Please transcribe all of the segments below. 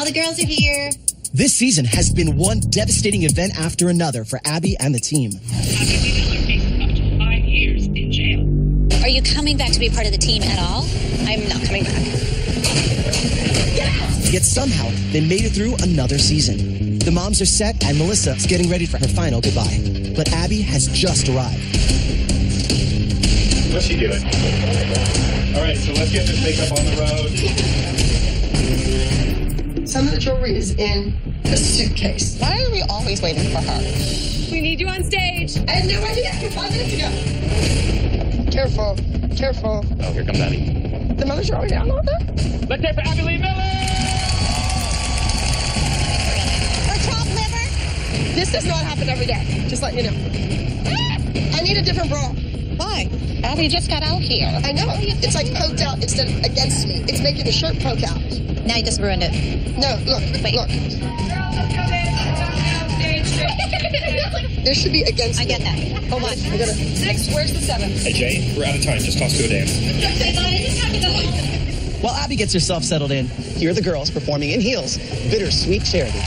All the girls are here. This season has been one devastating event after another for Abby and the team. Abby Miller faces up to 5 years in jail. Are you coming back to be part of the team at all? I'm not coming back. Yet somehow, they made it through another season. The moms are set, and Melissa is getting ready for her final goodbye. But Abby has just arrived. What's she doing? All right, so let's get this makeup on the road. Some of the jewelry is in a suitcase. Why are we always waiting for her? We need you on stage. I had no idea 5 minutes ago. Careful, careful. Oh, here comes Abby. The mothers are already down on there? Let's hear for Abby Lee Miller! Or chopped liver? This does not happen every day. Just letting you know. I need a different bra. Why? Abby just got out here. I know. It's like poked out instead of against me. It's making the shirt poke out. Now you just ruined it. No, look, Wait. look. There should be against I me. get that. Hold on. I gotta... 6, where's the 7? Hey, Jay, we're out of time. Just toss to a dance. While Abby gets herself settled in, here are the girls performing in heels, Bittersweet Charity.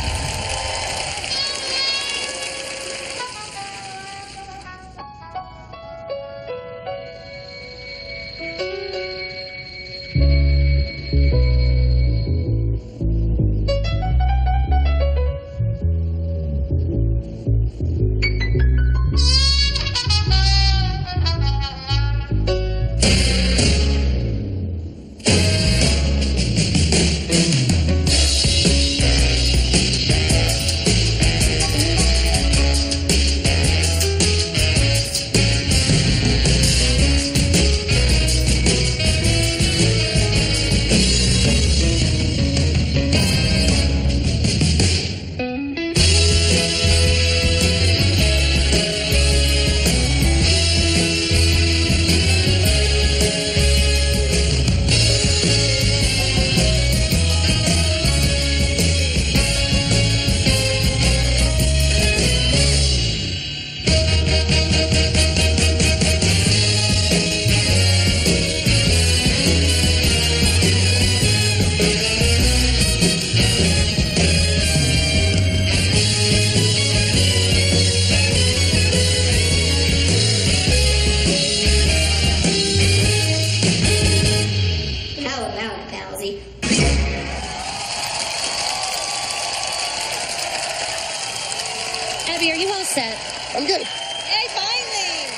Abby, are you all set? I'm good. Hey, finally!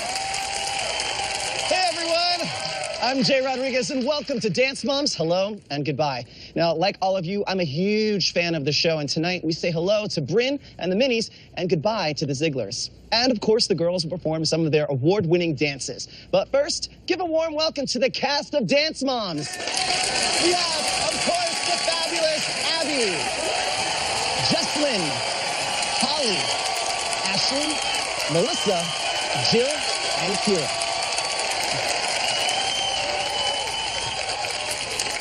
Hey everyone, I'm Jay Rodriguez and welcome to Dance Moms. Hello and goodbye. Now, like all of you, I'm a huge fan of the show, and tonight we say hello to Bryn and the Minis and goodbye to the Zigglers. And of course, the girls will perform some of their award-winning dances. But first, give a warm welcome to the cast of Dance Moms. We have, of course, the fabulous Abby, Jesslyn, Holly, Ashley, Melissa, Jill, and Kira.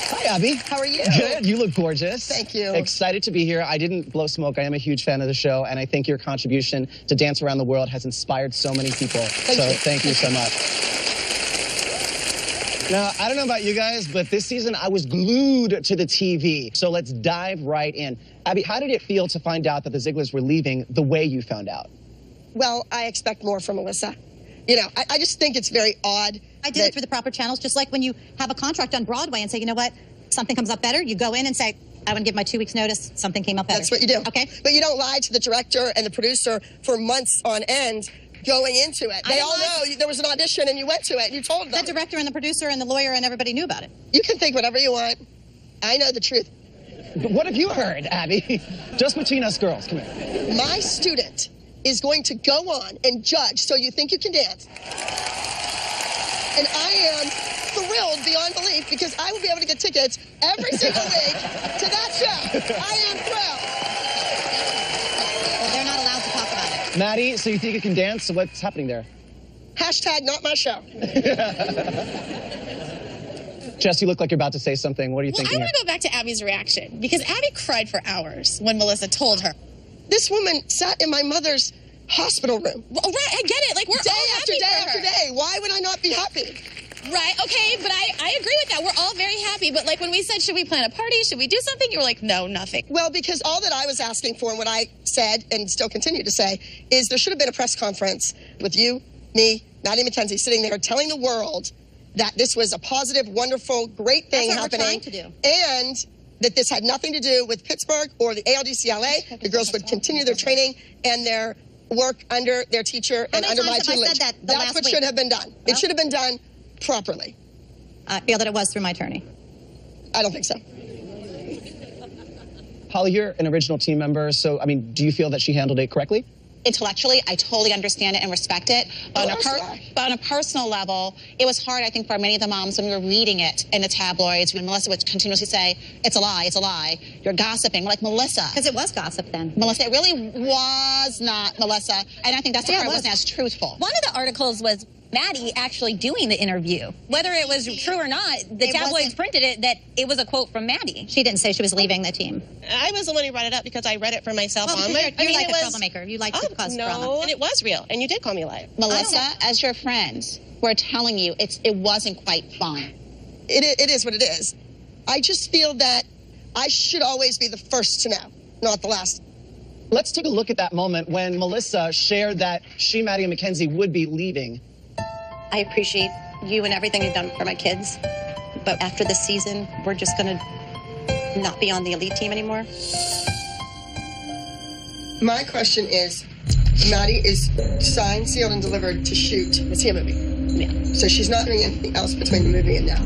Hi, Abby. How are you? Good. You look gorgeous. Thank you. Excited to be here. I didn't blow smoke. I am a huge fan of the show, and I think your contribution to Dance Around the World has inspired so many people. Thank you so much. Now, I don't know about you guys, but this season I was glued to the TV. So let's dive right in. Abby, how did it feel to find out that the Zigglers were leaving the way you found out? Well, I expect more from Melissa. You know, I just think it's very odd. I did it through the proper channels, just like when you have a contract on Broadway and say, you know what, something comes up better, you go in and say, I want to give my 2 weeks notice, something came up better. That's what you do. Okay. But you don't lie to the director and the producer for months on end going into it. They all know there was an audition and you went to it and you told them. The director and the producer and the lawyer and everybody knew about it. You can think whatever you want. I know the truth. But what have you heard, Abby? Just between us girls, come here. My student is going to go on and judge So You Think You Can Dance. And I am thrilled beyond belief because I will be able to get tickets every single week to that show. I am thrilled. Well, they're not allowed to talk about it. Maddie, so you think you can dance? So what's happening there? Hashtag not my show. Jess, you look like you're about to say something. What are you Well, thinking I want to go back to Abby's reaction because Abby cried for hours when Melissa told her. This woman sat in my mother's hospital room. Well, right, I get it. Like, we're Day all after happy day for after her. day. Why would I not be happy? Right, okay, but I agree with that. We're all very happy, but like when we said, should we plan a party? Should we do something? You were like, no, nothing. Well, because all that I was asking for and what I said and still continue to say is there should have been a press conference with you, me, Maddie McKenzie sitting there telling the world that this was a positive, wonderful, great thing That's what we're happening. trying to do. And that this had nothing to do with Pittsburgh or the ALDCLA. The girls would continue their training and their work under their teacher and many under my times have I tutelage. said that the That's last what week? should have been done. Well- It should have been done properly. I feel that it was through my attorney. I don't think so. Holly, you're an original team member, so, I mean, do you feel that she handled it correctly? Intellectually, I totally understand it and respect it. But, but on a personal level, it was hard, I think, for many of the moms when we were reading it in the tabloids, when Melissa would continuously say, it's a lie, you're gossiping. We're like, Melissa. Because it was gossip then. Melissa, it really was not, Melissa. And I think that's the part that wasn't as truthful. One of the articles was Maddie actually doing the interview. Whether it was true or not, the tabloids printed it that it was a quote from Maddie. She didn't say she was leaving the team. I was the one who brought it up because I read it for myself Well, on because my... you like a troublemaker. You like to cause drama. And it was real, and you did call me a liar. Melissa, as your friends, we're telling you it wasn't quite fine. It is what it is. I just feel that I should always be the first to know, not the last. Let's take a look at that moment when Melissa shared that she, Maddie, and Mackenzie would be leaving. I appreciate you and everything you've done for my kids, but after this season, we're just going to not be on the elite team anymore. My question is, Maddie is signed, sealed, and delivered to shoot the TM movie. Yeah. So she's not doing anything else between the movie and now.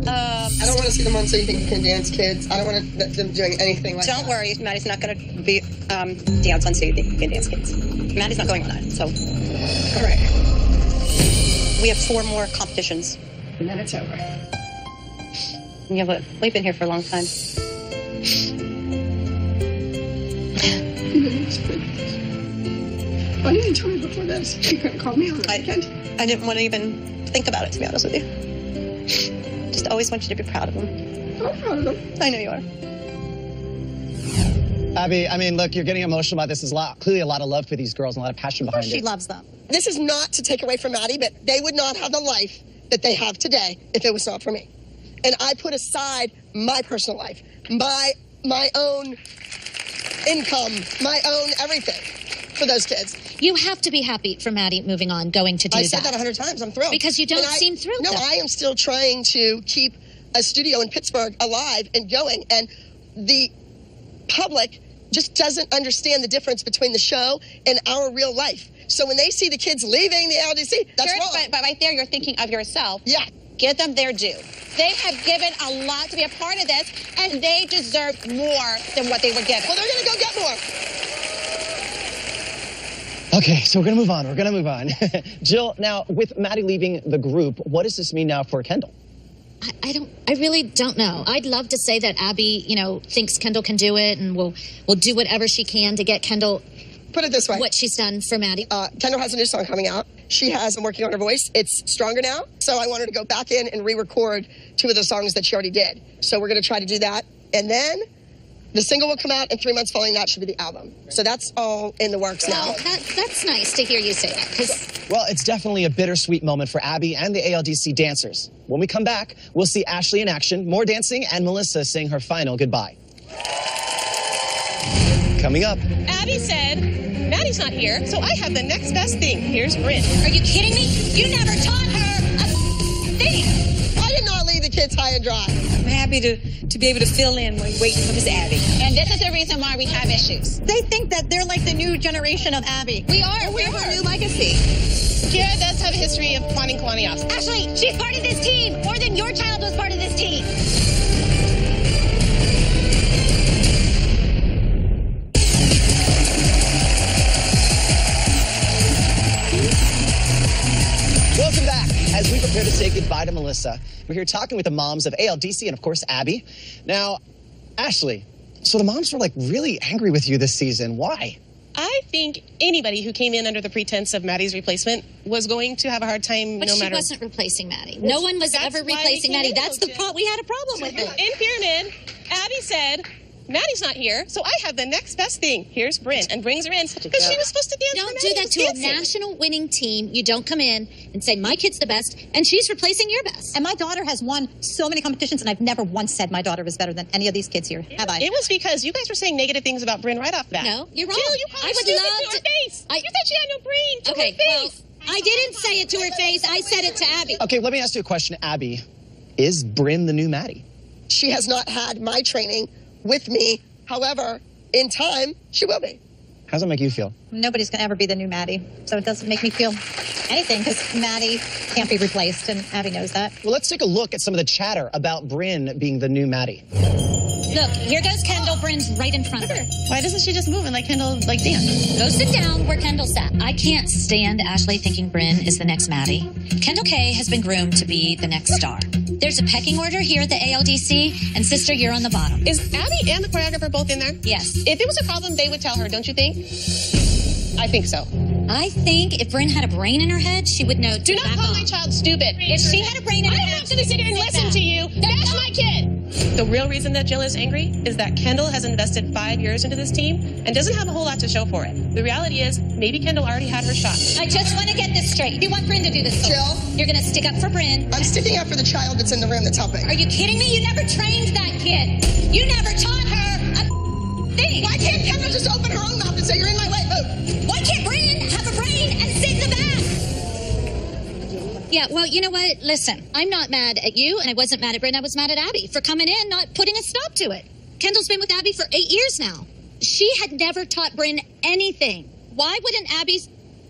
I don't want to see them on So You Think You Can Dance kids. I don't want them doing anything like that. Don't worry, Maddie's not going to be dance on So You Think You Can Dance kids. Maddie's not going on that, so. All right. We have 4 more competitions. And then it's over. Yeah, but we've been here for a long time. Why didn't you tell me before this? You couldn't call me on the weekend. I didn't want to even think about it, to be honest with you. Just always want you to be proud of them. I'm proud of them. I know you are. Abby, I mean, look, you're getting emotional about this. There's clearly a lot of love for these girls and a lot of passion behind She it. loves them. This is not to take away from Maddie, but they would not have the life that they have today if it was not for me. And I put aside my personal life, my own income, my own everything for those kids. You have to be happy for Maddie moving on, going to do I said that 100 times. I'm thrilled. Because you don't seem thrilled. No, though. I am still trying to keep a studio in Pittsburgh alive and going. And the public just doesn't understand the difference between the show and our real life. So when they see the kids leaving the LDC, that's wrong. But right there, you're thinking of yourself. Yeah. Give them their due. They have given a lot to be a part of this, and they deserve more than what they were given. Well, they're going to go get more. Okay, so we're going to move on. Jill, now, with Maddie leaving the group, what does this mean now for Kendall? I really don't know. I'd love to say that Abby, thinks Kendall can do it and will do whatever she can to get Kendall. Put it this way. What she's done for Maddie. Kendall has a new song coming out. She has been working on her voice. It's stronger now. So I want her to go back in and re-record 2 of the songs that she already did. So we're going to try to do that. And then the single will come out, and 3 months following that should be the album. So that's all in the works now. Well, that's nice to hear you say that. Well, it's definitely a bittersweet moment for Abby and the ALDC dancers. When we come back, we'll see Ashley in action, more dancing, and Melissa saying her final goodbye. Coming up. Abby said, Maddie's not here, so I have the next best thing. Here's Bryn. Are you kidding me? You never taught her a thing. I did not leave the kids high and dry. I'm happy to be able to fill in when waiting for Miss Abby. And this is the reason why we have issues. They think that they're like the new generation of Abby. We are. We're her new legacy. Kira does have a history of wanting Kalani off. Ashley, she's part of this team more than your child was part of this team. Welcome back. As we prepare to say goodbye to Melissa, we're here talking with the moms of ALDC and, of course, Abby. Now, Ashley, so the moms were, really angry with you this season. Why? I think anybody who came in under the pretense of Maddie's replacement was going to have a hard time But no she matter. wasn't replacing Maddie. No one was That's ever why we replacing came Maddie. in, That's though, the problem. We had a problem with it. In Pyramid, Abby said, Maddie's not here, so I have the next best thing. Here's Bryn, and brings her in because she was supposed to dance. Don't do that to a national winning team. You don't come in and say, my kid's the best, and she's replacing your best. And my daughter has won so many competitions, and I've never once said my daughter was better than any of these kids here, have I? It was because you guys were saying negative things about Bryn right off the bat. No, you're wrong. Jill, you called her stupid to her face. You said she had no brain to her face. Well, I didn't say it to her face. I said it to Abby. Okay, let me ask you a question, Abby. Is Bryn the new Maddie? She has not had my training with me. However, in time, she will be. How does that make you feel? Nobody's going to ever be the new Maddie, so it doesn't make me feel anything because Maddie can't be replaced, and Abby knows that. Well, let's take a look at some of the chatter about Bryn being the new Maddie. Look, here goes Kendall. Bryn's right in front of her. Why doesn't she just move and let Kendall, dance? Go sit down where Kendall sat. I can't stand Ashley thinking Bryn is the next Maddie. Kendall K has been groomed to be the next star. There's a pecking order here at the ALDC, and sister, you're on the bottom. Is Abby and the choreographer both in there? Yes. If it was a problem, they would tell her, don't you think? I think so. I think if Bryn had a brain in her head, she would know. Do not call my child stupid. If she had a brain in her head, I'm not going to sit here and listen to you. That's my kid. The real reason that Jill is angry is that Kendall has invested 5 years into this team and doesn't have a whole lot to show for it. The reality is, maybe Kendall already had her shot. I just want to get this straight. You want Bryn to do this. Jill? You're going to stick up for Bryn. I'm sticking up for the child that's in the room that's helping. Are you kidding me? You never trained that kid. You never taught her a thing. Why can't Kendall just open her own mouth and say, you're in my way? Move. Why can't Bryn have a brain and sit in the back? Yeah, well, you know what? Listen, I'm not mad at you, and I wasn't mad at Bryn. I was mad at Abby for coming in, not putting a stop to it. Kendall's been with Abby for 8 years now. She had never taught Bryn anything. Why wouldn't Abby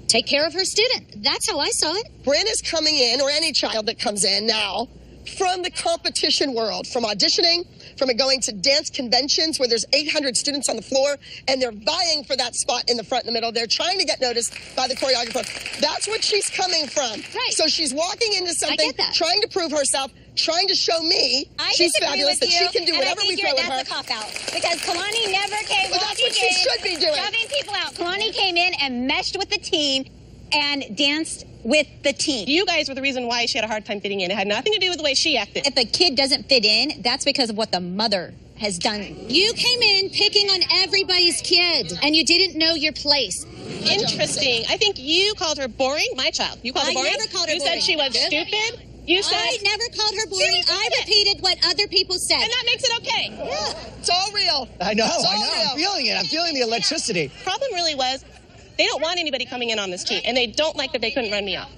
take care of her student? That's how I saw it. Bryn is coming in, or any child that comes in now, from the competition world, from auditioning, from going to dance conventions where there's 800 students on the floor and they're vying for that spot in the front and the middle. They're trying to get noticed by the choreographer. That's what she's coming from. Right. So she's walking into something, trying to prove herself, trying to show me she's fabulous, that she can do whatever we throw at her. That's a cop-out. Because Kalani never came Well, that's what she should be doing. shoving people out. Kalani came in and meshed with the team and danced with the team. You guys were the reason why she had a hard time fitting in. It had nothing to do with the way she acted. If a kid doesn't fit in, that's because of what the mother has done. You came in picking on everybody's kid, and you didn't know your place. Interesting. I think you called her boring, my child. You called her boring? I never called her boring. boring. You said she was stupid? You said... I never called her boring. I repeated what other people said. And that makes it okay. Yeah. It's all real. I know. Real. I'm feeling it. I'm feeling the electricity. Problem really was they don't want anybody coming in on this team, and they don't like that they couldn't run me off.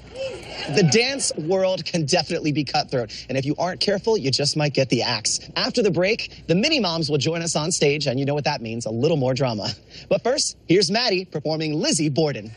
The dance world can definitely be cutthroat, and if you aren't careful, you just might get the axe. After the break, the mini moms will join us on stage, and you know what that means, a little more drama. But first, here's Maddie performing Lizzie Borden.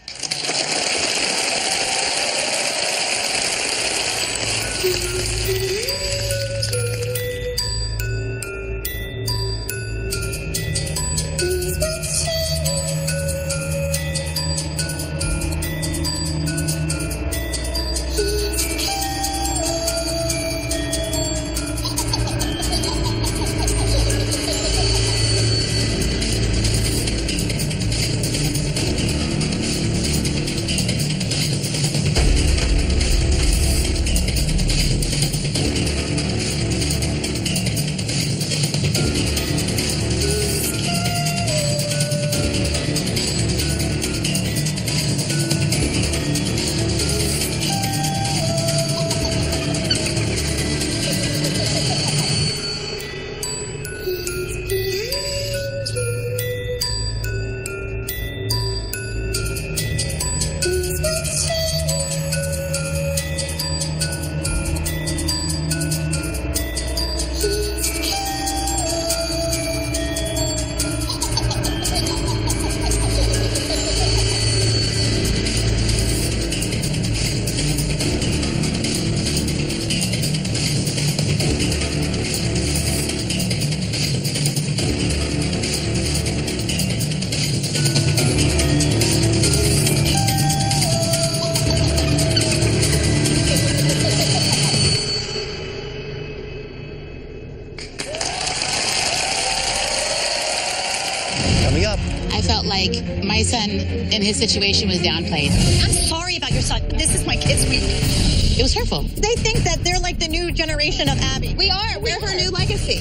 I felt like my son in his situation was downplayed. I'm sorry about your son. This is my kid's week. It was hurtful. They think that they're like the new generation of Abby. We are. We're her new legacy.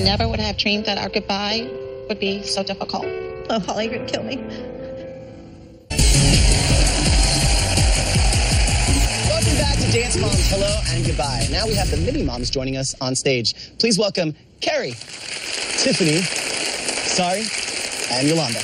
never would have dreamed that our goodbye would be so difficult. Oh, Holly, you're gonna kill me. Welcome back to Dance Moms Hello and Goodbye. Now we have the mini moms joining us on stage. Please welcome Carrie, Tiffany, Sari, and Yolanda.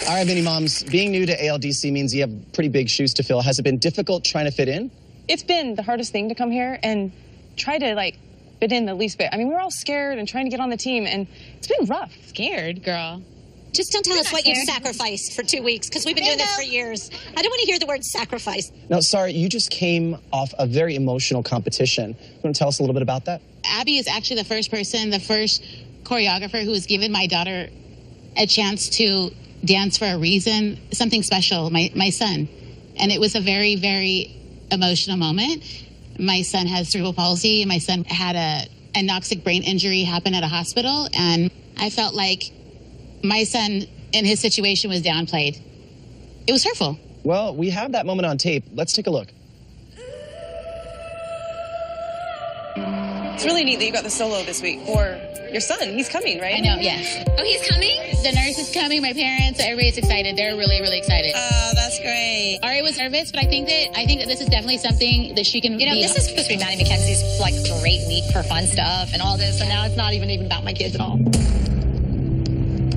All right, mini moms, being new to ALDC means you have pretty big shoes to fill. Has it been difficult trying to fit in? It's been the hardest thing to come here and try to fit in the least bit. I mean, we were all scared and trying to get on the team, and it's been rough. Scared, girl. Just don't tell us what you've sacrificed for 2 weeks, because we've been doing this for years. I don't want to hear the word sacrifice. Now, Sari, you just came off a very emotional competition. You want to tell us a little bit about that? Abby is actually the first choreographer who has given my daughter a chance to dance for a reason, something special, my son. And it was a very, very emotional moment. My son has cerebral palsy. My son had a anoxic brain injury happen at a hospital. And I felt like my son in his situation was downplayed. It was hurtful. Well, we have that moment on tape. Let's take a look. It's really neat that you got the solo this week for your son. He's coming, right? I know, yes. Oh, he's coming? The nurse is coming, my parents, everybody's excited. They're really, really excited. Oh, that's great. Ari was nervous, but I think that this is definitely something that she can You know, this is supposed to be Maddie McKenzie's great week for fun stuff and all this, and now it's not even about my kids at all.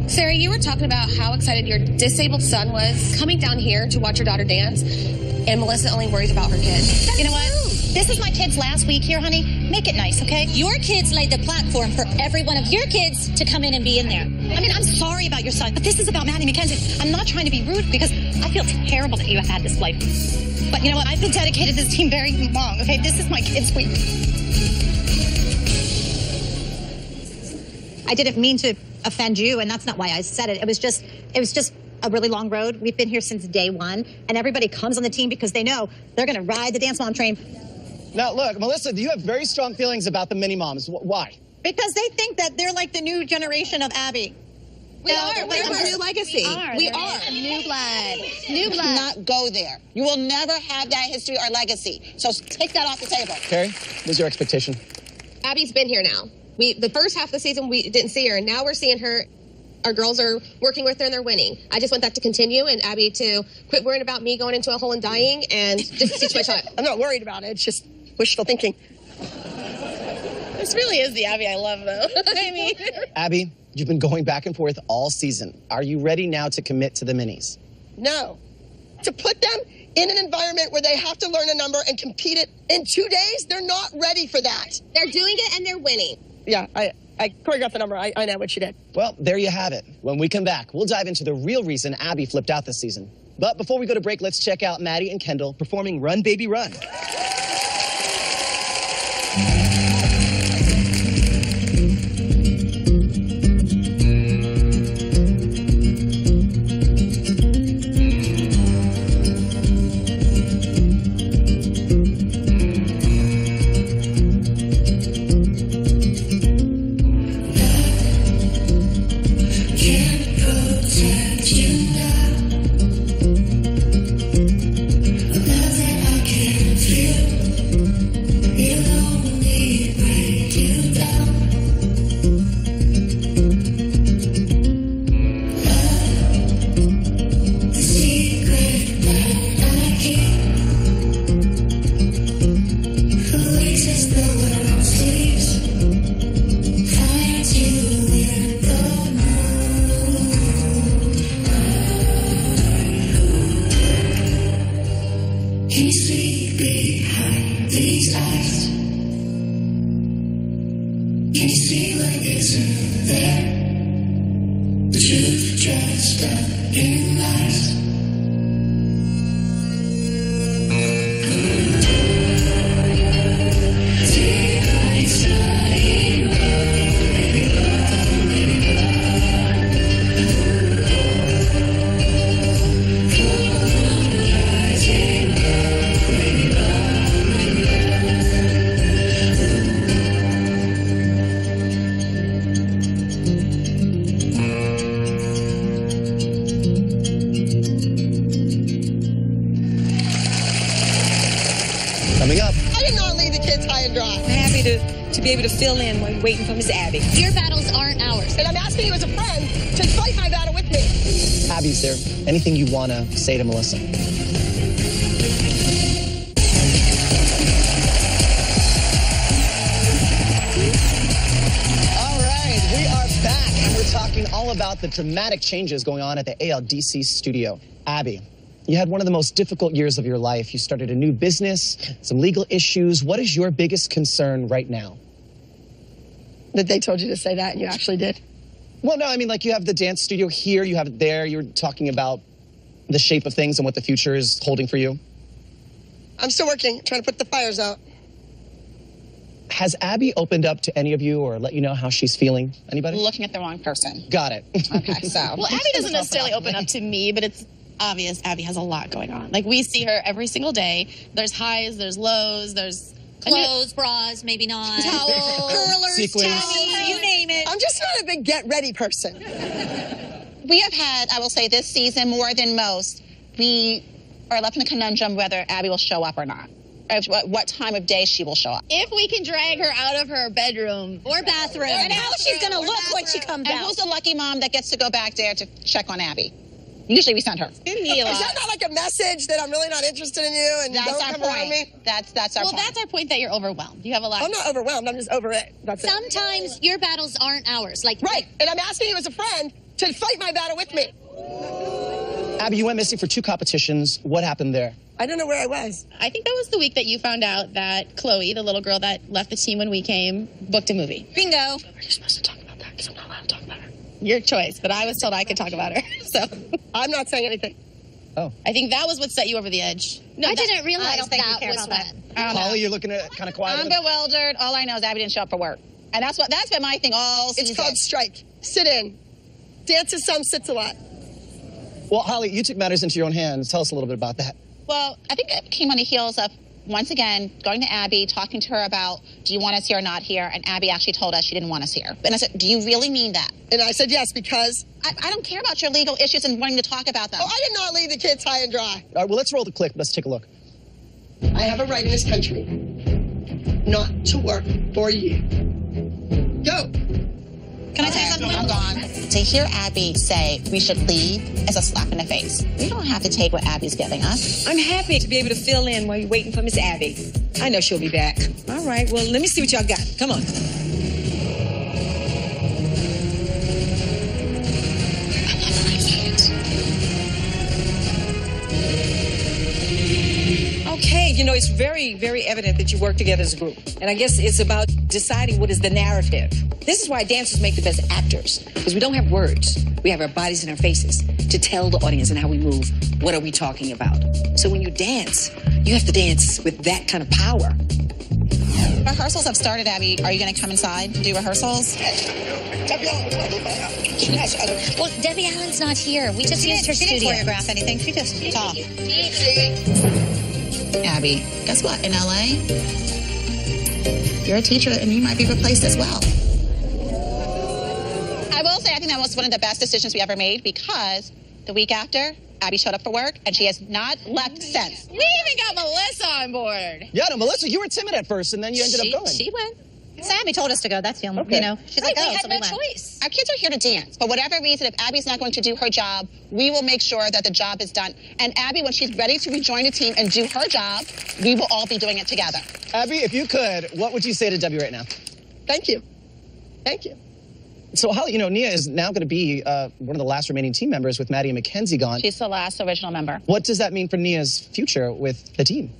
Sarah, you were talking about how excited your disabled son was coming down here to watch your daughter dance, and Melissa only worries about her kid. You know what? This is my kid's last week here, honey. Make it nice, okay? Your kids laid the platform for every one of your kids to come in and be in there. I mean, I'm sorry about your son, but this is about Maddie McKenzie. I'm not trying to be rude because I feel terrible that you have had this life. But you know what? I've been dedicated to this team very long, okay? This is my kid's week. I didn't mean to offend you, and that's not why I said it. It was just a really long road. We've been here since day one, and everybody comes on the team because they know they're going to ride the Dance Mom train. Now, look, Melissa, you have very strong feelings about the mini moms. Why? Because they think that they're like the new generation of Abby. We are. We're the new legacy. We are. New blood. New blood. Do not go there. You will never have that history or legacy. So take that off the table. Carrie, what's your expectation? Abby's been here now. The first half of the season, we didn't see her, and now we're seeing her. Our girls are working with her, and they're winning. I just want that to continue, and Abby to quit worrying about me going into a hole and dying, and just teach my child. I'm not worried about it. It's just wishful thinking. This really is the Abby I love, though. I mean, Abby, you've been going back and forth all season. Are you ready now to commit to the minis? No. To put them in an environment where they have to learn a number and compete it in 2 days, they're not ready for that. They're doing it, and they're winning. Yeah, I choreographed the number. I know what she did. Well, there you have it. When we come back, we'll dive into the real reason Abby flipped out this season. But before we go to break, let's check out Maddie and Kendall performing Run Baby Run. kids high and dry. I'm happy to be able to fill in while you're waiting for Miss Abby. Your battles aren't ours. And I'm asking you as a friend to fight my battle with me. Abby, is there anything you want to say to Melissa? All right, we are back, and we're talking all about the dramatic changes going on at the ALDC studio. Abby, you had one of the most difficult years of your life. You started a new business, some legal issues. What is your biggest concern right now? That they told you to say that and you actually did? Well, no, I mean, like, you have the dance studio here, you have it there. You're talking about the shape of things and what the future is holding for you. I'm still working, trying to put the fires out. Has Abby opened up to any of you or let you know how she's feeling? Anybody? Looking at the wrong person. Got it. Okay, so. Well, Abby doesn't necessarily open up to me, but it's obvious Abby has a lot going on. Like, we see her every single day. There's highs, there's lows, there's clothes, bras, maybe not. Towels, curlers, sequins. towels, you name it. I'm just not a big get-ready person. We have had, I will say, this season more than most, we are left in a conundrum whether Abby will show up or not. Or what time of day she will show up. If we can drag her out of her bedroom or bathroom. And how she's going to look when she comes and out. who's the lucky mom that gets to go back there to check on Abby? Usually we send her. Is that not like a message that I'm really not interested in you and That's don't our come around me? point. That's our point. Well, that's our point, that you're overwhelmed. You have a lot. I'm not overwhelmed. I'm just over it. That's it. Sometimes your battles aren't ours. Like, right. And I'm asking you as a friend to fight my battle with me. Abby, you went missing for 2 competitions. What happened there? I don't know where I was. I think that was the week that you found out that Chloe, the little girl that left the team when we came, booked a movie. Bingo. Are you supposed to talk about that? Because I'm not allowed to talk about her. Your choice, but I was told I could talk about her. So I'm not saying anything. Oh. I think that was what set you over the edge. No, I didn't realize I don't think you that care was about when. that. Holly, you're looking at kind of quiet. I'm bewildered. All I know is Abby didn't show up for work. And that's been my thing all season. It's called strike. Sit in. Dances some, sits a lot. Well, Holly, you took matters into your own hands. Tell us a little bit about that. Well, I think it came on the heels of, once again, going to Abby, talking to her about, do you want us here or not here? And Abby actually told us she didn't want us here. And I said, do you really mean that? And I said yes, because... I don't care about your legal issues and wanting to talk about them. Oh, I did not leave the kids high and dry. All right, well, let's roll the clip. Let's take a look. I have a right in this country not to work for you. Go. Can I tell you something? I'm gone. To hear Abby say we should leave is a slap in the face. We don't have to take what Abby's giving us. I'm happy to be able to fill in while you're waiting for Miss Abby. I know she'll be back. All right, well, let me see what y'all got. Come on. Okay, you know, it's very, very evident that you work together as a group. And I guess it's about deciding what is the narrative. This is why dancers make the best actors, because we don't have words. We have our bodies and our faces to tell the audience and how we move. What are we talking about? So when you dance, you have to dance with that kind of power. Rehearsals have started, Abby. Are you going to come inside and do rehearsals? Well, Debbie Allen's not here. We just used her studio. She didn't choreograph anything. She just talked. Abby, guess what? In LA, you're a teacher and you might be replaced as well. I will say I think that was one of the best decisions we ever made, because the week after, Abby showed up for work and she has not left since. We even got Melissa on board. Yeah, no, Melissa, you were timid at first, and then you ended up going. She went. Abby told us to go. That's the only, Okay. you know. She's like, we oh, had so no we went. choice. Our kids are here to dance. For whatever reason, if Abby's not going to do her job, we will make sure that the job is done. And Abby, when she's ready to rejoin the team and do her job, we will all be doing it together. Abby, if you could, what would you say to Debbie right now? Thank you. Thank you. So, Holly, you know, Nia is now going to be one of the last remaining team members with Maddie and Mackenzie gone. She's the last original member. What does that mean for Nia's future with the team?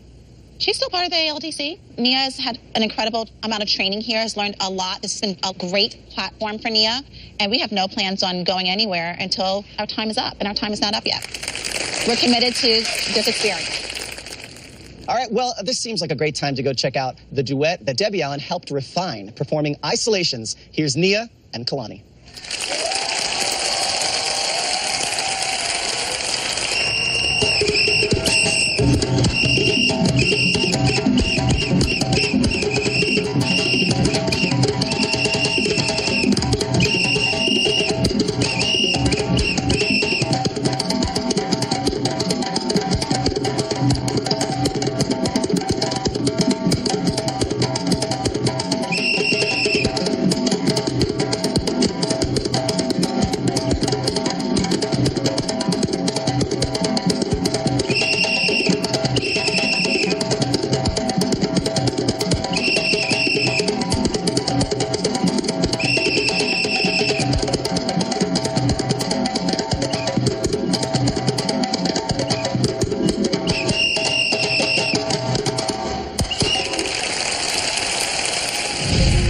She's still part of the ALDC. Nia has had an incredible amount of training here, has learned a lot. This has been a great platform for Nia, and we have no plans on going anywhere until our time is up, and our time is not up yet. We're committed to this experience. All right, well, this seems like a great time to go check out the duet that Debbie Allen helped refine, performing Isolations. Here's Nia and Kalani.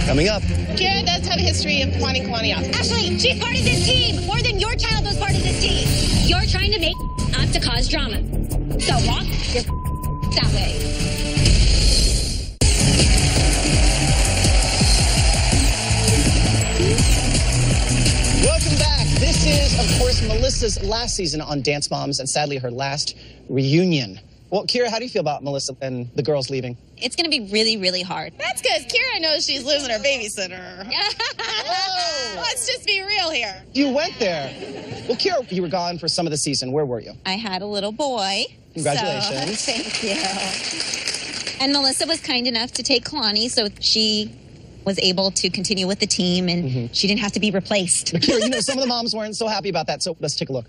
Coming up. Kira does have a history of wanting Kalani off. Ashley, she's part of this team more than your child was part of this team. You're trying to make up to cause drama. So walk your that way. Welcome back. This is, of course, Melissa's last season on Dance Moms, and sadly her last reunion. Well, Kira, how do you feel about Melissa and the girls leaving? It's going to be really, really hard. That's because Kira knows she's losing her babysitter. Let's just be real here. You went there. Well, Kira, you were gone for some of the season. Where were you? I had a little boy. Congratulations. So, thank you. And Melissa was kind enough to take Kalani, so she was able to continue with the team, and she didn't have to be replaced. But Kira, you know, some of the moms weren't so happy about that, so let's take a look.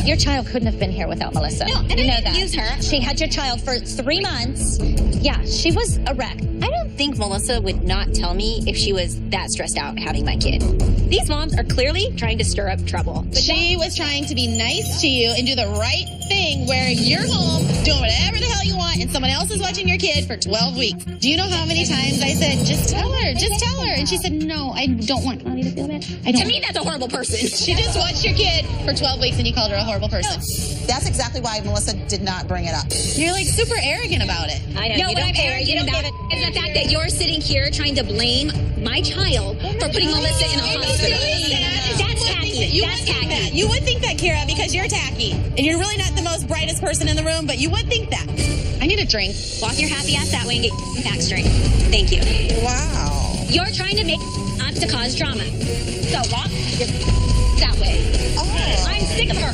Your child couldn't have been here without Melissa. No, and you know that. Use her. She had your child for 3 months. Yeah, she was a wreck. I don't think Melissa would not tell me if she was that stressed out having my kid. These moms are clearly trying to stir up trouble. She was trying to be nice to you and do the right thing where you're home doing whatever the hell you want and someone else is watching your kid for 12 weeks. Do you know how many times I said, just tell her, just tell her? And she said, no, I don't want Connie to feel bad. To me, that's a horrible person. She just watched your kid for 12 weeks and you called her a horrible person. That's exactly why Melissa did not bring it up. You're like super arrogant about it. I know. No, what I'm arrogant about it is the fact that you're sitting here trying to blame my child for putting Melissa in a hospital. That's tacky. That's tacky. You would think that, Kira, because you're tacky. And you're really not the most brightest person in the room, but you would think that. I need a drink. Walk your happy ass that way and get your back straight. Thank you. Wow. You're trying to make up to cause drama. So walk your that way. Oh. I'm sick of her.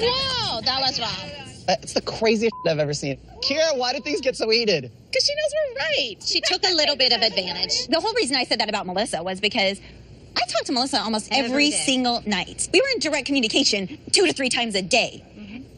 Whoa, that was wrong. It's the craziest shit I've ever seen. Kira, why did things get so heated? Because she knows we're right. She took a little bit of advantage. The whole reason I said that about Melissa was because I talked to Melissa almost every single night. We were in direct communication 2 to 3 times a day.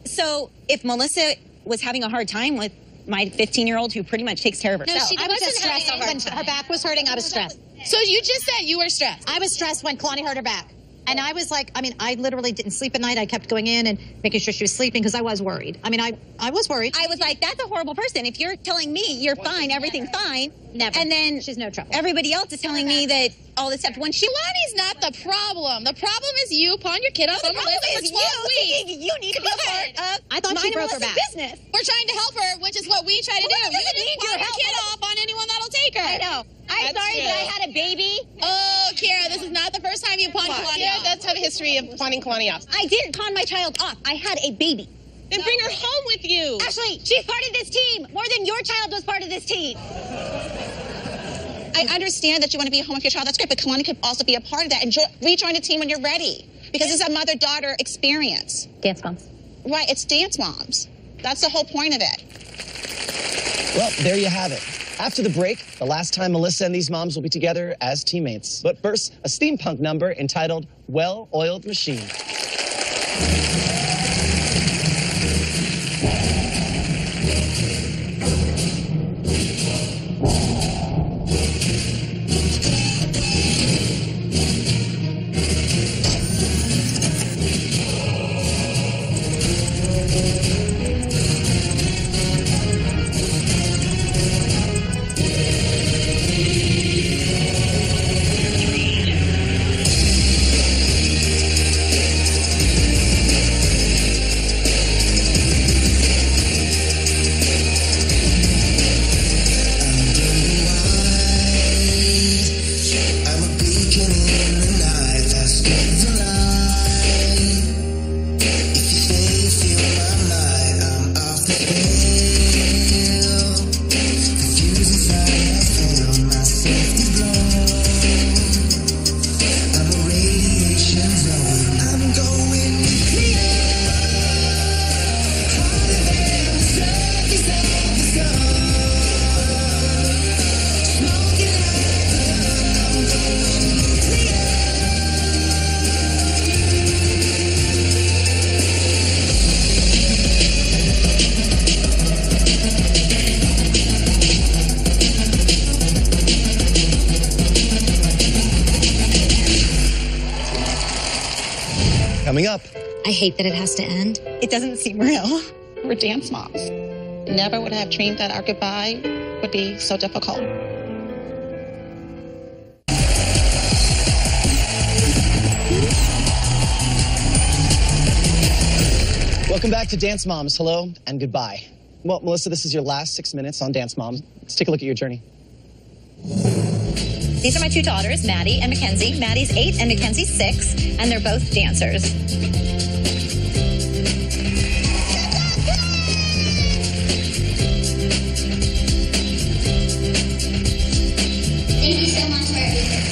So if Melissa was having a hard time with my 15-year-old who pretty much takes care of herself. No, she wasn't stressed when her back was hurting. I was stressed. So you just said you were stressed. I was stressed when Kalani hurt her back. And I was like, I literally didn't sleep at night. I kept going in and making sure she was sleeping because I was worried. I was worried. I was like, that's a horrible person. If you're telling me you're fine, everything's fine. Never. And then she's no trouble. Everybody else is telling me that all this stuff. When Kalani's not the problem. The problem is you pawn your kid off on Melissa for 12 weeks. You need to be a part of I thought she broke her back. Business. We're trying to help her, which is what we try to do. You just pawn your kid off on anyone that'll take her. I know. I'm sorry that I had a baby. Oh, Kira, this is not the first time you pawned Kalani off. Kira does have a history of pawning Kalani off. I didn't pawn my child off. I had a baby. Then bring her home with you. Ashley, she's part of this team more than your child was part of this team. I understand that you want to be home with your child. That's great, but Kalani could also be a part of that and rejoin the team when you're ready. Because it's a mother-daughter experience. Dance moms. Right, it's Dance Moms. That's the whole point of it. Well, there you have it. After the break, the last time Melissa and these moms will be together as teammates. But first, a steampunk number entitled Well-Oiled Machine. Coming up. I hate that it has to end. It doesn't seem real. We're Dance Moms. Never would I have dreamed that our goodbye would be so difficult. Welcome back to Dance Moms. Hello and goodbye. Well, Melissa, this is your last 6 minutes on Dance Moms. Let's take a look at your journey. These are my two daughters, Maddie and Mackenzie. Maddie's 8 and Mackenzie's 6, and they're both dancers. Thank you so much for everything.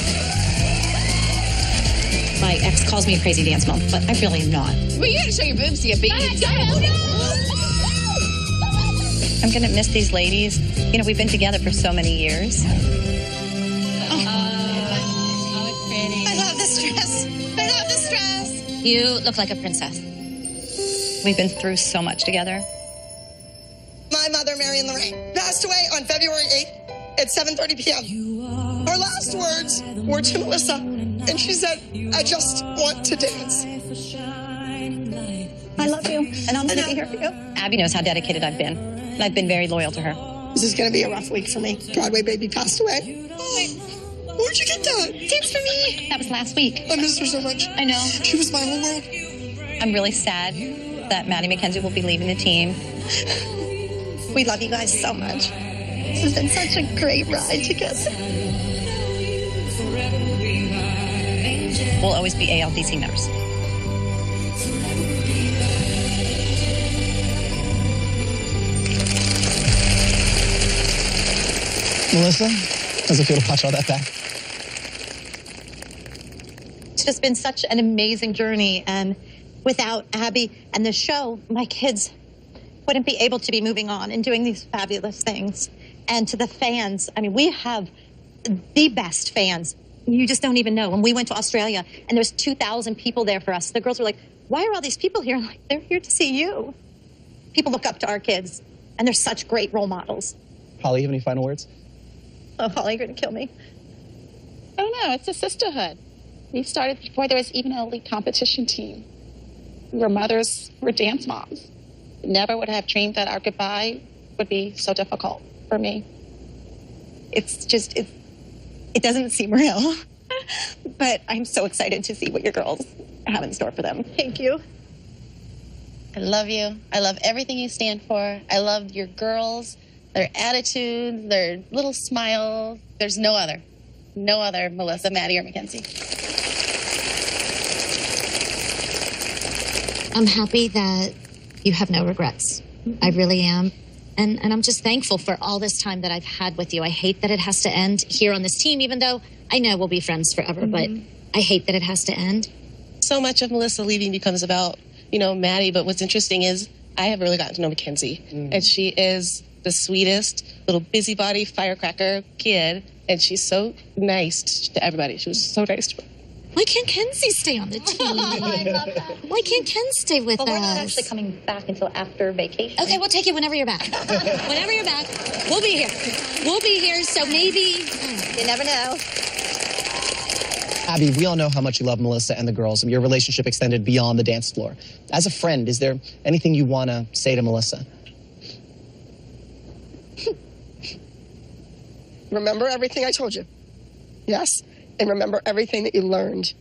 My ex calls me a crazy dance mom, but I really am not. Well, you gotta show your boobs to get beat. I'm gonna miss these ladies. You know, we've been together for so many years. I love this dress. I love this dress. You look like a princess. We've been through so much together. My mother, Marion Lorraine, passed away on February 8th at 7:30 p.m. Her last words were to Melissa, and she said, "I just want to dance." I love you, and I'm going to be here for you. Abby knows how dedicated I've been, and I've been very loyal to her. This is going to be a rough week for me. Broadway baby passed away. Where'd you get that? Dance for me. That was last week. I miss her so much. I know. She was my whole world. I'm really sad that Maddie Mackenzie will be leaving the team. We love you guys so much. This has been such a great ride together. We'll always be ALDC members. Melissa, how's it feel to watch all that back? It's just been such an amazing journey, and without Abby and the show, my kids wouldn't be able to be moving on and doing these fabulous things. And to the fans, I mean, we have the best fans. You just don't even know. When we went to Australia and there's 2,000 people there for us, the girls were like, "Why are all these people here?" I'm like, "They're here to see you." People look up to our kids, and they're such great role models. Holly, you have any final words? Oh, Holly, you're going to kill me. I don't know. It's a sisterhood. We started before there was even an elite competition team. We were mothers, we were dance moms. Never would have dreamed that our goodbye would be so difficult for me. It's just, it doesn't seem real. But I'm so excited to see what your girls have in store for them. Thank you. I love you. I love everything you stand for. I love your girls, their attitude, their little smile. There's no other Melissa, Maddie, or Mackenzie. I'm happy that you have no regrets. I really am. And I'm just thankful for all this time that I've had with you. I hate that it has to end here on this team, even though I know we'll be friends forever, but I hate that it has to end. So much of Melissa leaving becomes about, Maddie, but what's interesting is I have really gotten to know Mackenzie, and she is the sweetest little busybody firecracker kid, and she's so nice to everybody. She was so nice to me. Why can't Kenzie stay on the team? I love that. Why can't Ken stay with us? Well, we're not actually coming back until after vacation. Okay, we'll take you whenever you're back. Whenever you're back, we'll be here. We'll be here, so maybe... You never know. Abby, we all know how much you love Melissa and the girls, and your relationship extended beyond the dance floor. As a friend, is there anything you want to say to Melissa? Remember everything I told you. Yes? And remember everything that you learned,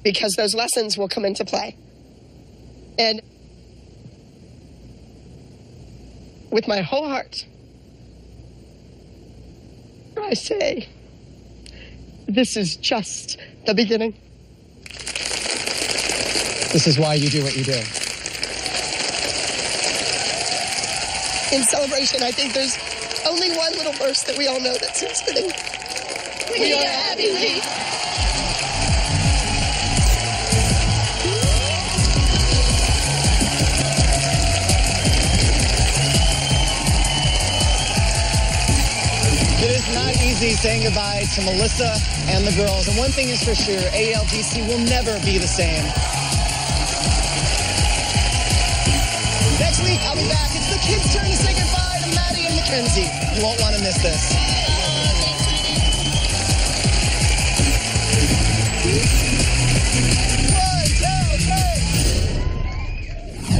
because those lessons will come into play. And with my whole heart, I say, this is just the beginning. This is why you do what you do. In celebration, I think there's only one little verse that we all know that seems fitting. We are Abby Lee. It is not easy saying goodbye to Melissa and the girls. And one thing is for sure, ALDC will never be the same. Next week, I'll be back. It's the kids' turn to say goodbye to Maddie and Mackenzie. You won't want to miss this.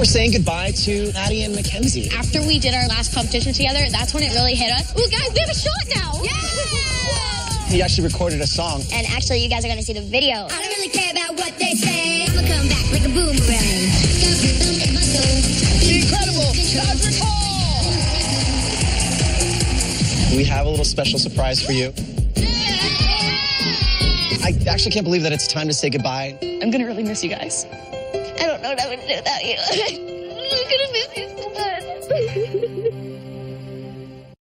we're saying goodbye to Maddie and Mackenzie. After we did our last competition together, that's when it really hit us. Ooh, guys, we have a shot now. Yeah! He actually recorded a song. And actually, you guys are going to see the video. I don't really care about what they say. I'ma come back like a boomerang. The incredible Patrick Hall! We have a little special surprise for you. I actually can't believe that it's time to say goodbye. I'm going to really miss you guys. I don't know what I'm going to do without you.